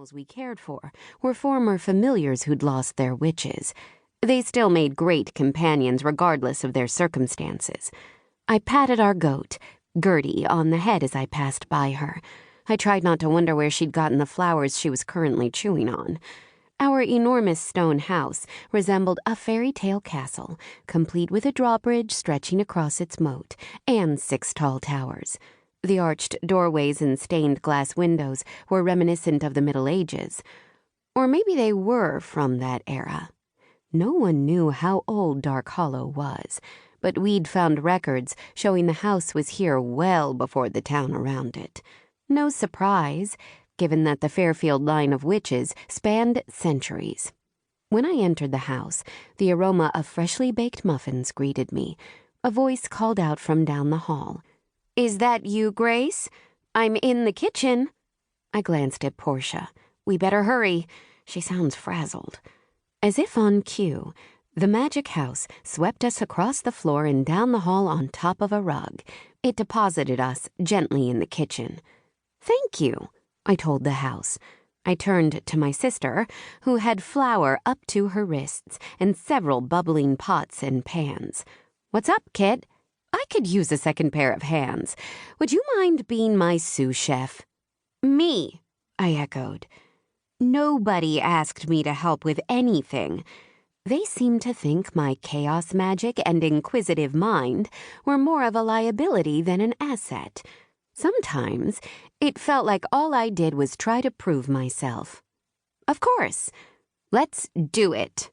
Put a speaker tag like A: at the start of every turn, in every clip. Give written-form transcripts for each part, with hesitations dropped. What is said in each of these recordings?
A: animals we cared for were former familiars who'd lost their witches. They still made great companions regardless of their circumstances. I patted our goat, Gertie, on the head as I passed by her. I tried not to wonder where she'd gotten the flowers she was currently chewing on. Our enormous stone house resembled a fairy tale castle, complete with a drawbridge stretching across its moat, and 6 tall towers. The arched doorways and stained glass windows were reminiscent of the Middle Ages. Or maybe they were from that era. No one knew how old Dark Hollow was, but we'd found records showing the house was here well before the town around it. No surprise, given that the Fairfield line of witches spanned centuries. When I entered the house, the aroma of freshly baked muffins greeted me. A voice called out from down the hall. "Is that you, Grace? I'm in the kitchen." I glanced at Portia. "We better hurry. She sounds frazzled." As if on cue, the magic house swept us across the floor and down the hall on top of a rug. It deposited us gently in the kitchen. "Thank you," I told the house. I turned to my sister, who had flour up to her wrists and several bubbling pots and pans. "What's up, Kit? I could use a second pair of hands. Would you mind being my sous chef?" "Me," I echoed. Nobody asked me to help with anything. They seemed to think my chaos magic and inquisitive mind were more of a liability than an asset. Sometimes it felt like all I did was try to prove myself. "Of course. Let's do it."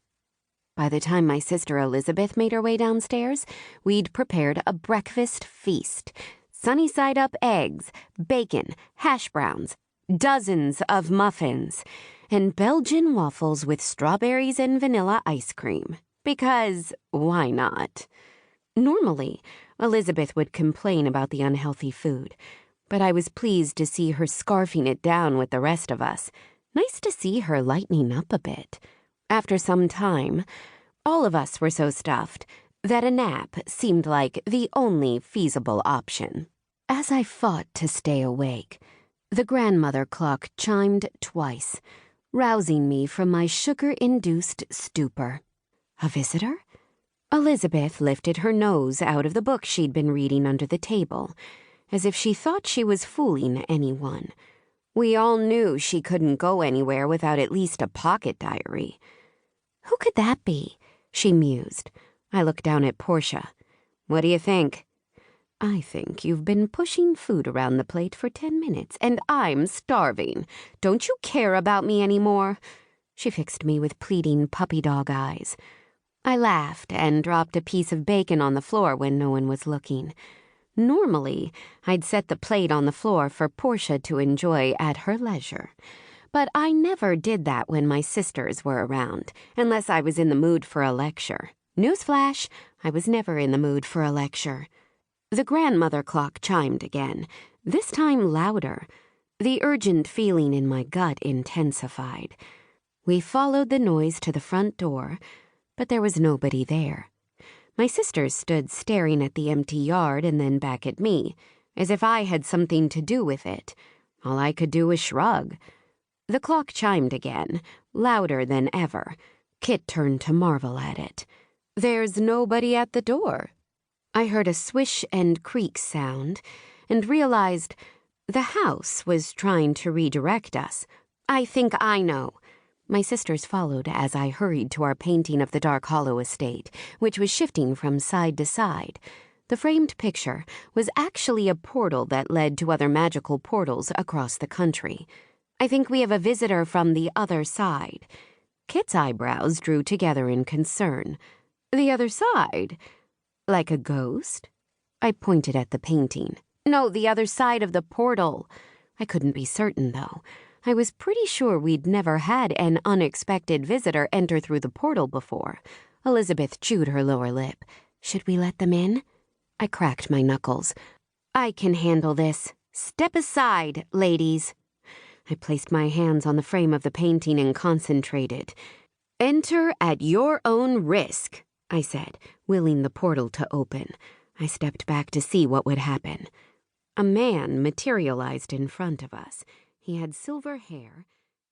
A: By the time my sister Elizabeth made her way downstairs, we'd prepared a breakfast feast. Sunny-side-up eggs, bacon, hash browns, dozens of muffins, and Belgian waffles with strawberries and vanilla ice cream. Because why not? Normally, Elizabeth would complain about the unhealthy food, but I was pleased to see her scarfing it down with the rest of us. Nice to see her lightening up a bit. After some time, all of us were so stuffed that a nap seemed like the only feasible option. As I fought to stay awake, the grandmother clock chimed twice, rousing me from my sugar-induced stupor. A visitor? Elizabeth lifted her nose out of the book she'd been reading under the table, as if she thought she was fooling anyone. We all knew she couldn't go anywhere without at least a pocket diary. "Who could that be?" she mused. I looked down at Portia. "What do you think?" "I think you've been pushing food around the plate for 10 minutes, and I'm starving. Don't you care about me anymore?" She fixed me with pleading puppy dog eyes. I laughed and dropped a piece of bacon on the floor when no one was looking. Normally, I'd set the plate on the floor for Portia to enjoy at her leisure. But I never did that when my sisters were around, unless I was in the mood for a lecture. Newsflash, I was never in the mood for a lecture. The grandmother clock chimed again, this time louder. The urgent feeling in my gut intensified. We followed the noise to the front door, but there was nobody there. My sisters stood staring at the empty yard and then back at me, as if I had something to do with it. All I could do was shrug. The clock chimed again, louder than ever. Kit turned to marvel at it. "There's nobody at the door." I heard a swish and creak sound and realized the house was trying to redirect us. "I think I know." My sisters followed as I hurried to our painting of the Dark Hollow estate, which was shifting from side to side. The framed picture was actually a portal that led to other magical portals across the country. "I think we have a visitor from the other side." Kit's eyebrows drew together in concern. "The other side? Like a ghost?" I pointed at the painting. "No, the other side of the portal." I couldn't be certain, though. I was pretty sure we'd never had an unexpected visitor enter through the portal before. Elizabeth chewed her lower lip. "Should we let them in?" I cracked my knuckles. "I can handle this. Step aside, ladies." I placed my hands on the frame of the painting and concentrated. "Enter at your own risk," I said, willing the portal to open. I stepped back to see what would happen. A man materialized in front of us. He had silver hair